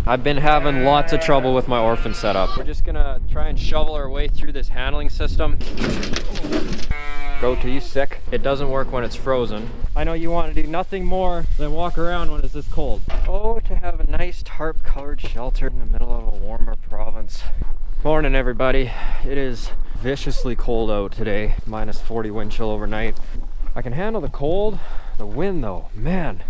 I've been having lots of trouble with my Orphan setup. We're just gonna try and shovel our way through this handling system. Goat, are you sick? It doesn't work when it's frozen. I know you want to do nothing more than walk around when it's this cold. Oh, to have a nice tarp covered shelter in the middle of a warmer province. Morning everybody. It is viciously cold out today, minus 40 wind chill overnight. I can handle the cold, the wind though, man.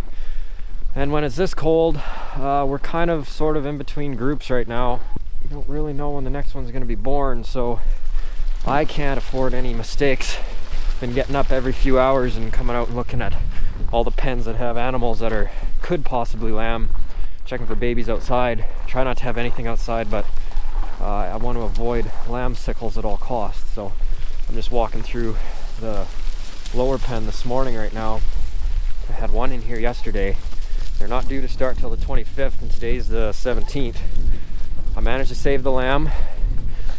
And when it's this cold, we're kind of sort of in between groups right now. We don't really know when the next one's going to be born, so I can't afford any mistakes. Been getting up every few hours and coming out and looking at all the pens that have animals that could possibly lamb, checking for babies outside. Try not to have anything outside, but I want to avoid lamb sickles at all costs. So I'm just walking through the lower pen this morning right now. I had one in here yesterday. They're not due to start till the 25th, and today's the 17th. I managed to save the lamb.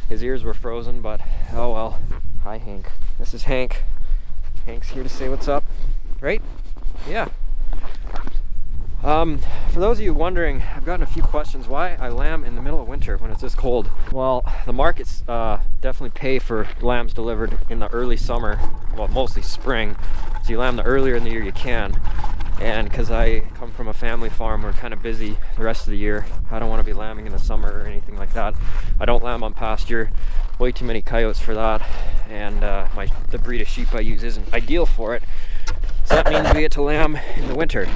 His ears were frozen, but oh well. Hi Hank. This is Hank. Hank's here to say what's up. Right? Yeah. For those of you wondering, I've gotten a few questions why I lamb in the middle of winter when it's this cold. Well, the markets definitely pay for lambs delivered in the early summer, well, mostly spring. So you lamb the earlier in the year you can. And because I come from a family farm, we're kind of busy the rest of the year. I don't want to be lambing in the summer or anything like that. I don't lamb on pasture. Way too many coyotes for that. And the breed of sheep I use isn't ideal for it. So that means we get to lamb in the winter.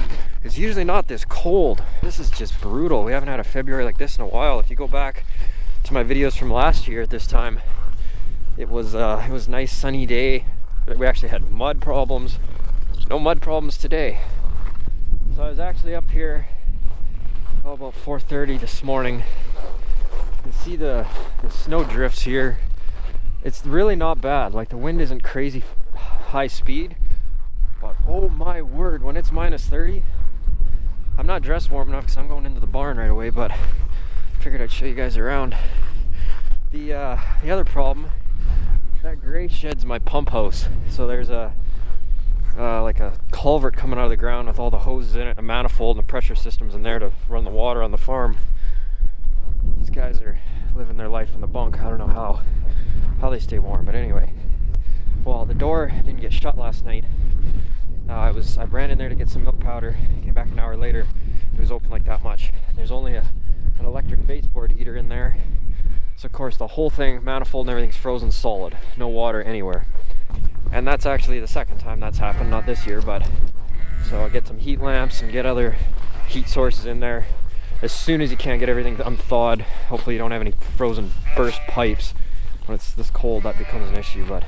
It's usually not this cold. This is just brutal. We haven't had a February like this in a while. If you go back to my videos from last year at this time, it was a nice sunny day. We actually had mud problems. No mud problems today. So I was actually up here about 4:30 this morning. You can see the snow drifts here. It's really not bad. Like, the wind isn't crazy high speed, but oh my word, when it's minus 30, I'm not dressed warm enough because I'm going into the barn right away, but figured I'd show you guys around. The other problem, that gray shed's my pump house. So there's like a culvert coming out of the ground with all the hoses in it, a manifold, and the pressure systems in there to run the water on the farm. These guys are living their life in the bunk. I don't know how they stay warm, but anyway. Well, the door didn't get shut last night. I ran in there to get some milk powder, came back an hour later. It was open like that much. There's only an electric baseboard heater in there. So of course the whole thing, manifold and everything's frozen solid. No water anywhere. And that's actually the second time that's happened, not this year, but so I'll get some heat lamps and get other heat sources in there as soon as you can, get everything unthawed. Hopefully you don't have any frozen burst pipes. When it's this cold, that becomes an issue, but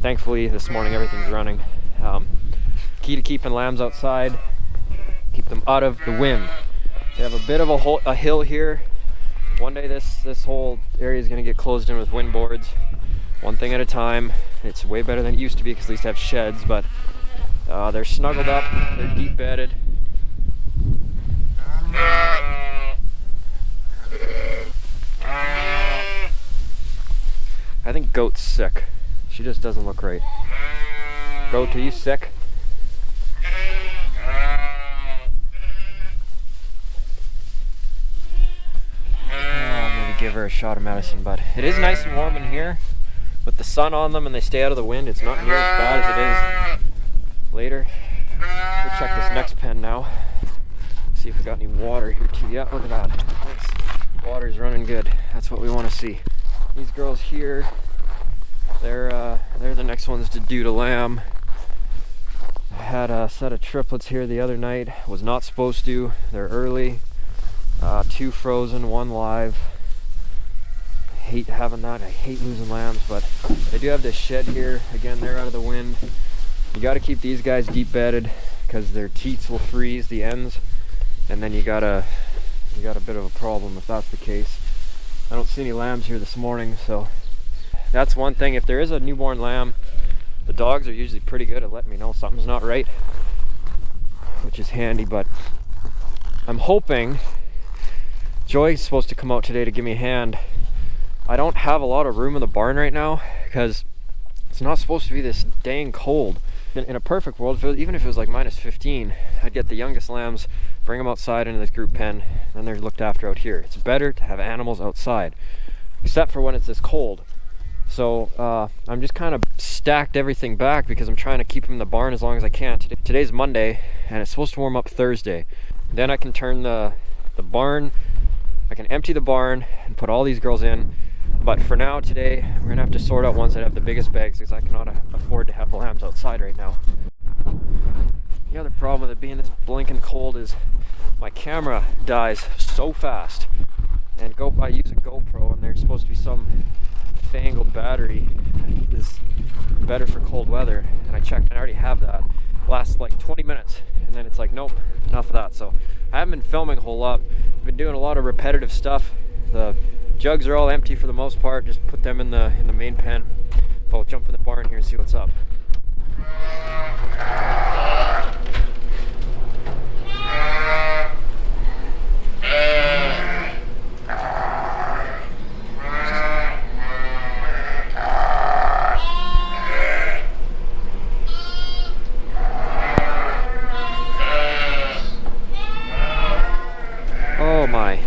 thankfully this morning everything's running. Key to keeping lambs outside, keep them out of the wind. They have a bit of a hill here. One day this whole area is going to get closed in with wind boards. One thing at a time. It's way better than it used to be because at least I have sheds, but they're snuggled up, they're deep bedded. I think Goat's sick. She just doesn't look right. Goat, are you sick? Maybe give her a shot of medicine, but it is nice and warm in here. With the sun on them and they stay out of the wind, it's not near as bad as it is later. We'll check this next pen now. See if we got any water here too. Yeah, look at that. Nice. Water's running good. That's what we want to see. These girls here, they're the next ones to due to lamb. I had a set of triplets here the other night. Was not supposed to. They're early. 2 frozen, 1 live. Hate having that. I hate losing lambs, but they do have this shed here. Again, they're out of the wind. You got to keep these guys deep bedded because their teats will freeze the ends, and then you got a bit of a problem if that's the case. I don't see any lambs here this morning, so that's one thing. If there is a newborn lamb, the dogs are usually pretty good at letting me know something's not right, which is handy. But I'm hoping Joy's supposed to come out today to give me a hand. I don't have a lot of room in the barn right now because it's not supposed to be this dang cold. In a perfect world, even if it was like minus 15, I'd get the youngest lambs bring them outside into this group pen, then they're looked after out here. It's better to have animals outside, except for when it's this cold. So I'm just kind of stacked everything back because I'm trying to keep them in the barn as long as I can. Today's Monday, and it's supposed to warm up Thursday. Then I can turn the barn, I can empty the barn and put all these girls in. But for now, today, we're gonna have to sort out ones that have the biggest bags because I cannot afford to have the lambs outside right now. The other problem with it being this blinking cold is my camera dies so fast. And I use a GoPro, and there's supposed to be some fangled battery that is better for cold weather. And I checked, and I already have that. Lasts like 20 minutes, and then it's like, nope, enough of that. So I haven't been filming a whole lot. I've been doing a lot of repetitive stuff. The jugs are all empty for the most part. Just put them in the main pen. I'll jump in the barn here and see what's up. Oh my.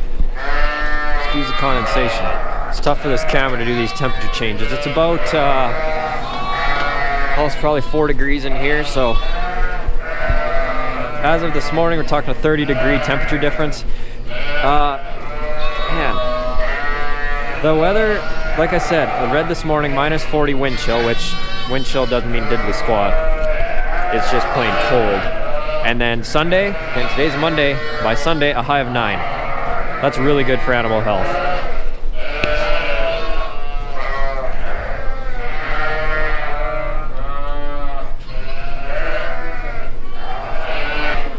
Excuse the condensation. It's tough for this camera to do these temperature changes. It's about, it's probably 4 degrees in here, so as of this morning, we're talking a 30-degree temperature difference. Man, the weather, like I said, I read this morning, minus 40 wind chill, which wind chill doesn't mean diddly squat. It's just plain cold. And then Sunday, and today's Monday, by Sunday, a high of 9. That's really good for animal health.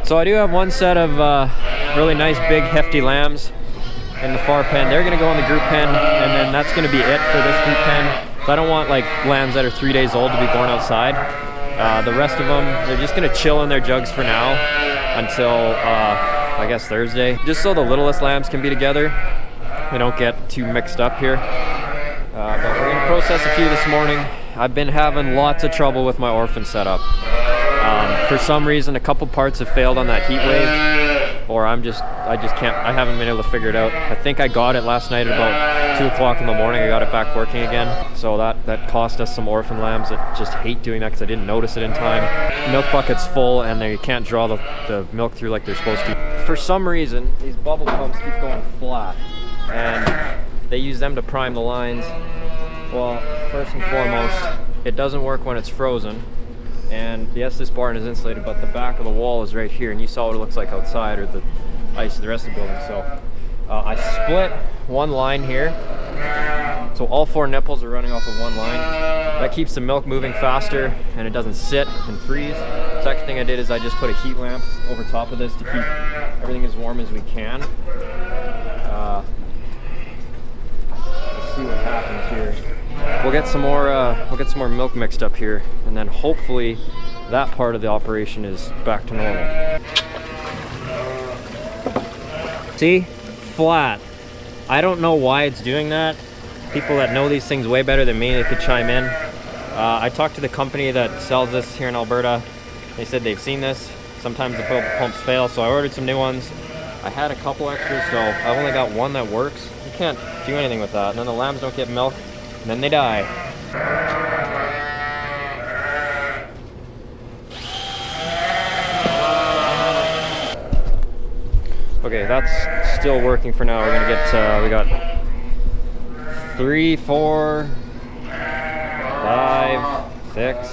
So I do have one set of really nice big hefty lambs in the far pen. They're gonna go in the group pen, and then that's gonna be it for this group pen. So I don't want like lambs that are 3 days old to be born outside. The rest of them, they're just gonna chill in their jugs for now until I guess Thursday, just so the littlest lambs can be together. They don't get too mixed up here. But we're gonna process a few this morning. I've been having lots of trouble with my Orphan setup. For some reason, a couple parts have failed on that Heatwave, or I haven't been able to figure it out. I think I got it last night at about 2 o'clock in the morning. I got it back working again. So that cost us some Orphan lambs that just hate doing that because I didn't notice it in time. Milk bucket's full, and they can't draw the milk through like they're supposed to. For some reason, these bubble pumps keep going flat, and they use them to prime the lines. Well, first and foremost, it doesn't work when it's frozen. And yes, this barn is insulated, but the back of the wall is right here, and you saw what it looks like outside, or the ice of the rest of the building. So I split one line here, so all 4 nipples are running off of one line. That keeps the milk moving faster, and it doesn't sit and freeze. Second thing I did is I just put a heat lamp over top of this to keep everything as warm as we can. Let's see what happens here. We'll get some more milk mixed up here, and then hopefully that part of the operation is back to normal. See? Flat. I don't know why it's doing that. People that know these things way better than me, they could chime in. I talked to the company that sells this here in Alberta. They said they've seen this. Sometimes the pumps fail, so I ordered some new ones. I had a couple extras, so I've only got one that works. You can't do anything with that. And then the lambs don't get milk, and then they die. Okay, that's still working for now. We're gonna get, we got 3, 4, 5, 6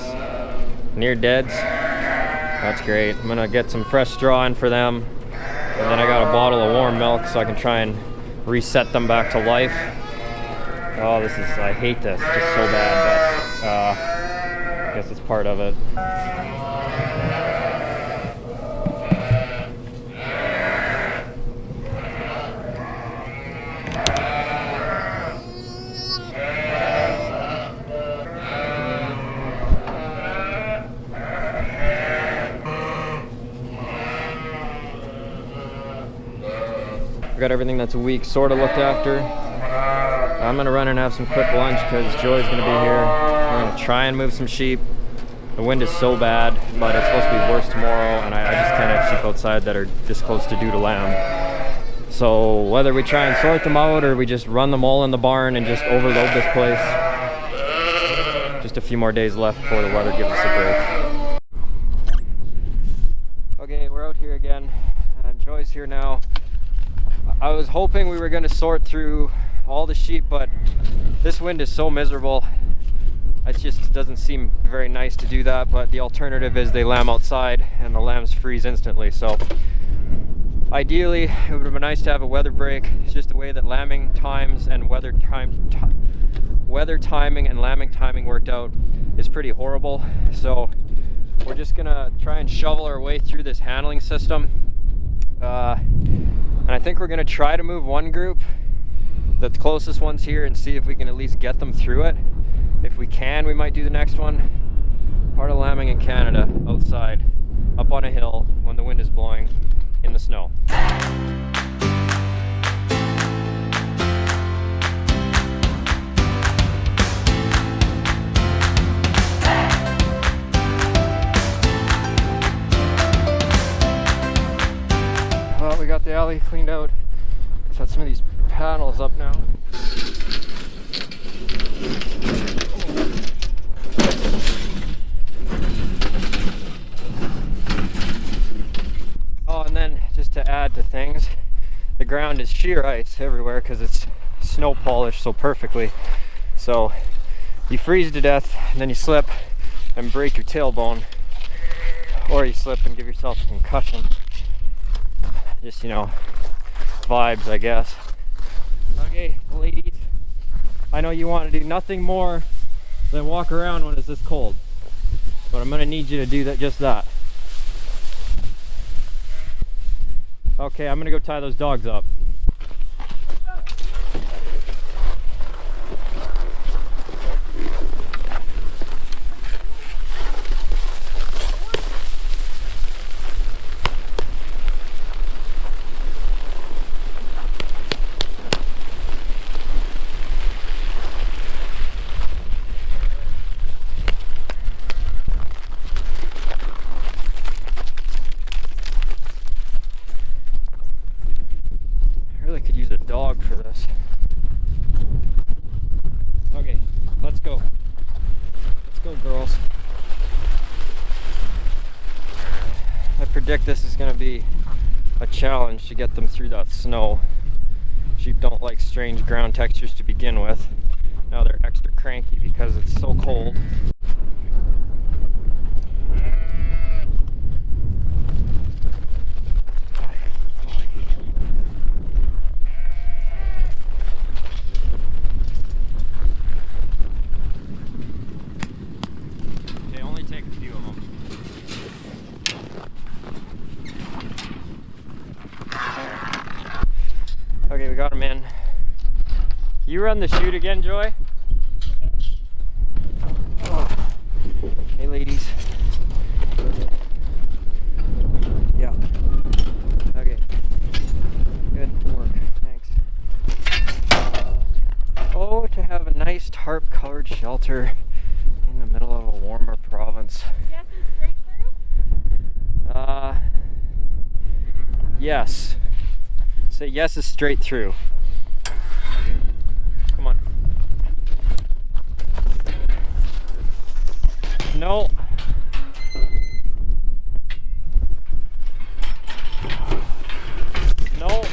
near deads. That's great. I'm gonna get some fresh straw in for them, and then I got a bottle of warm milk so I can try and reset them back to life. Oh, I hate this, it's just so bad, but I guess it's part of it. I got everything that's weak sort of looked after. I'm gonna run and have some quick lunch because Joy's gonna be here. We're gonna try and move some sheep. The wind is so bad, but it's supposed to be worse tomorrow, and I just can't have sheep outside that are this close to due to lamb. So whether we try and sort them out or we just run them all in the barn and just overload this place. Just a few more days left before the weather gives us a break. Okay, we're out here again, and Joy's here now. I was hoping we were going to sort through all the sheep, but this wind is so miserable. It just doesn't seem very nice to do that, but the alternative is they lamb outside and the lambs freeze instantly. So ideally, it would have been nice to have a weather break. It's just the way that lambing times and weather timing and lambing timing worked out is pretty horrible. So we're just gonna try and shovel our way through this handling system. And I think we're gonna try to move one group, the closest ones here, and see if we can at least get them through it. If we can, we might do the next one. Part of lambing in Canada, outside, up on a hill, when the wind is blowing, in the snow. Well, we got the alley cleaned out. Got some of these panels up now. Oh, and then just to add to things, the ground is sheer ice everywhere because it's snow polished so perfectly. So you freeze to death, and then you slip and break your tailbone, or you slip and give yourself a concussion. Just, you know, vibes, I guess. Okay, ladies, I know you want to do nothing more than walk around when it's this cold, but I'm gonna need you to do that, just that. Okay, I'm gonna go tie those dogs up. Could use a dog for this. Okay, let's go. Let's go, girls. I predict this is going to be a challenge to get them through that snow. Sheep don't like strange ground textures to begin with. Now they're extra cranky because it's so cold. Okay, we got him in. You run the chute again, Joy? Oh. Hey, ladies. Yeah. Okay. Good work. Thanks. Oh, to have a nice tarp-covered shelter in the middle of a warmer province. Yes, it's straight through? Yes. Say yes is straight through. Okay. Come on. No. No.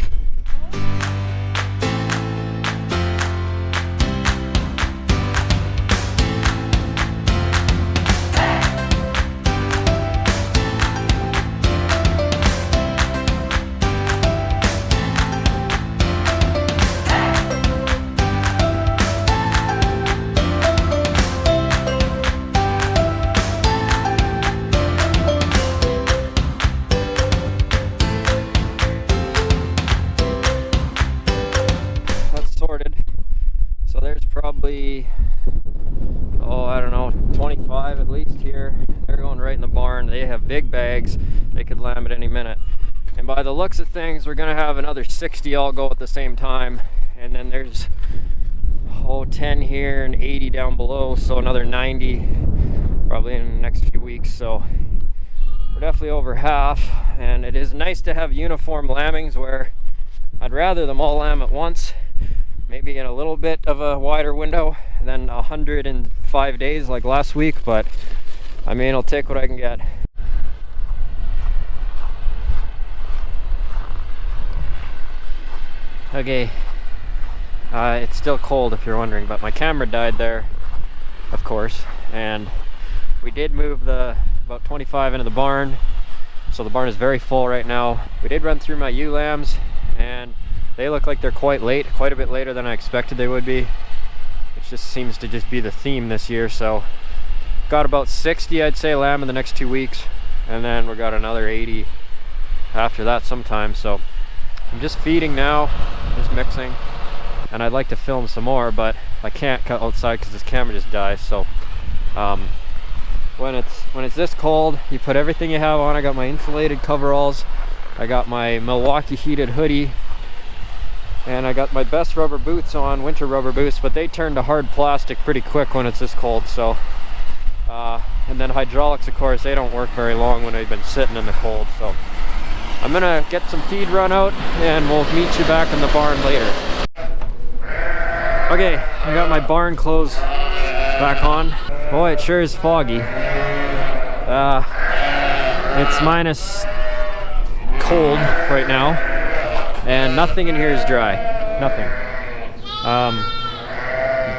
So there's probably, I don't know, 25 at least here. They're going right in the barn. They have big bags. They could lamb at any minute. And by the looks of things, we're gonna have another 60 all go at the same time. And then there's 10 here and 80 down below, so another 90 probably in the next few weeks. So we're definitely over half, and it is nice to have uniform lambings where I'd rather them all lamb at once, maybe in a little bit of a wider window than 105 days like last week, but I mean, I'll take what I can get. Okay, it's still cold if you're wondering, but my camera died there, of course, and we did move the about 25 into the barn, so the barn is very full right now. We did run through my ewe lambs, and they look like they're quite late, quite a bit later than I expected they would be. It just seems to just be the theme this year. So got about 60, I'd say, lamb in the next 2 weeks, and then we got another 80 after that sometime. So I'm just feeding now, just mixing, and I'd like to film some more, but I can't cut outside because this camera just dies. So when it's this cold, you put everything you have on. I got my insulated coveralls, I got my Milwaukee heated hoodie, and I got my best rubber boots on, winter rubber boots, but they turn to hard plastic pretty quick when it's this cold. So and then hydraulics, of course, they don't work very long when they've been sitting in the cold. So I'm gonna get some feed run out, and we'll meet you back in the barn later. Okay, I got my barn clothes back on. Boy, it sure is foggy. It's minus cold right now, and nothing in here is dry. Nothing.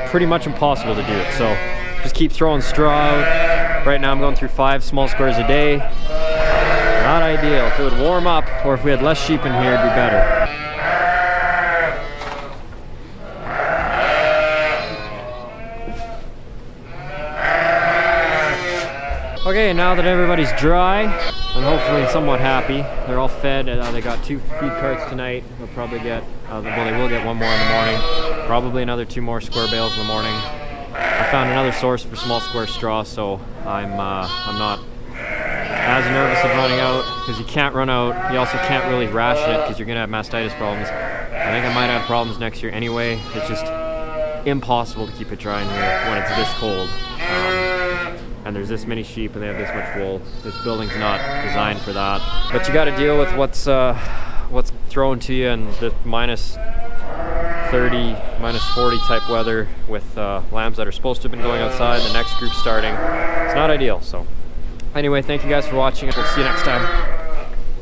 Pretty much impossible to do it, so just keep throwing straw out. Right now I'm going through 5 small squares a day. Not ideal. If it would warm up, or if we had less sheep in here, it'd be better. Okay, now that everybody's dry and hopefully somewhat happy, they're all fed. They got 2 feed carts tonight. They'll probably get, well, they will get 1 more in the morning. Probably another 2 more square bales in the morning. I found another source for small square straw, so I'm not as nervous of running out, because you can't run out. You also can't really ration it because you're gonna have mastitis problems. I think I might have problems next year anyway. It's just impossible to keep it dry in here when it's this cold. And there's this many sheep and they have this much wool. This building's not designed for that. But you got to deal with what's thrown to you in the minus 30, minus 40 type weather with lambs that are supposed to have been going outside. The next group starting. It's not ideal. So anyway, thank you guys for watching. We'll see you next time.